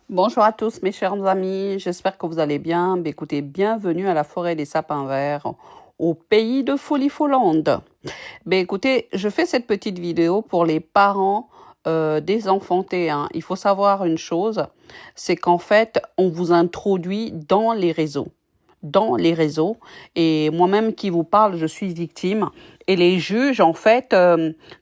Bonjour à tous mes chers amis, j'espère que vous allez bien. Écoutez, bienvenue à la forêt des sapins verts, au pays de Folie-Follande. Écoutez, je fais cette petite vidéo pour les parents des enfantés. Il faut savoir une chose, c'est qu'en fait, on vous introduit dans les réseaux. Et moi-même qui vous parle, je suis victime. Et les juges, en fait,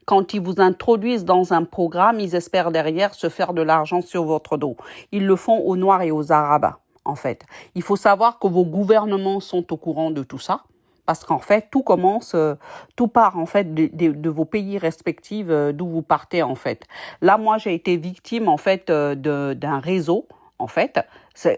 quand ils vous introduisent dans un programme, ils espèrent derrière se faire de l'argent sur votre dos. Ils le font aux Noirs et aux Arabes, en fait. Il faut savoir que vos gouvernements sont au courant de tout ça. Parce qu'en fait, tout part en fait de vos pays respectifs d'où vous partez en fait. Là, moi, j'ai été victime en fait d'un réseau. En fait,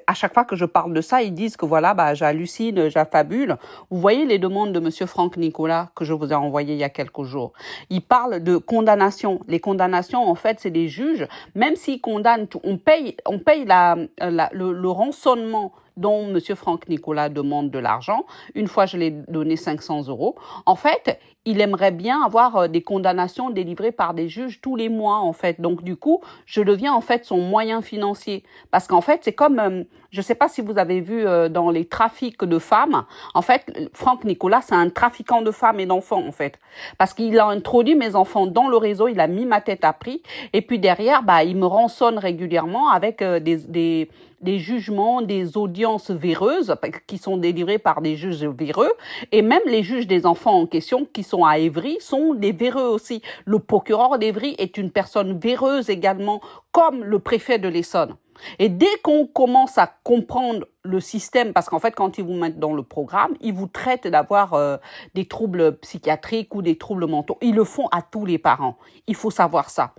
à chaque fois que je parle de ça, ils disent que voilà, j'hallucine, j'affabule. Vous voyez les demandes de Monsieur Franck Nicolas que je vous ai envoyées il y a quelques jours. Il parle de condamnation. Les condamnations, en fait, c'est des juges. Même s'ils condamnent, on paye le rançonnement dont M. Franck Nicolas demande de l'argent. Une fois, je l'ai donné 500 €. En fait, il aimerait bien avoir des condamnations délivrées par des juges tous les mois, en fait. Donc, du coup, je deviens, en fait, son moyen financier. Parce qu'en fait, c'est comme, je ne sais pas si vous avez vu dans les trafics de femmes, en fait, Franck Nicolas, c'est un trafiquant de femmes et d'enfants, en fait. Parce qu'il a introduit mes enfants dans le réseau, il a mis ma tête à prix. Et puis derrière, il me rançonne régulièrement avec des jugements, des audiences véreuses qui sont délivrées par des juges véreux. Et même les juges des enfants en question qui sont à Évry sont des véreux aussi. Le procureur d'Évry est une personne véreuse également, comme le préfet de l'Essonne. Et dès qu'on commence à comprendre le système, parce qu'en fait, quand ils vous mettent dans le programme, ils vous traitent d'avoir des troubles psychiatriques ou des troubles mentaux. Ils le font à tous les parents. Il faut savoir ça.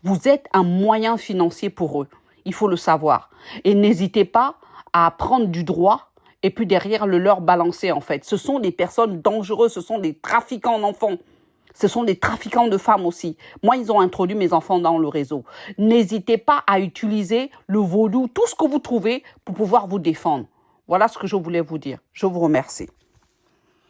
Vous êtes un moyen financier pour eux. Il faut le savoir. Et n'hésitez pas à prendre du droit et puis derrière le leur balancer en fait. Ce sont des personnes dangereuses, ce sont des trafiquants d'enfants. Ce sont des trafiquants de femmes aussi. Moi, ils ont introduit mes enfants dans le réseau. N'hésitez pas à utiliser le vaudou, tout ce que vous trouvez pour pouvoir vous défendre. Voilà ce que je voulais vous dire. Je vous remercie.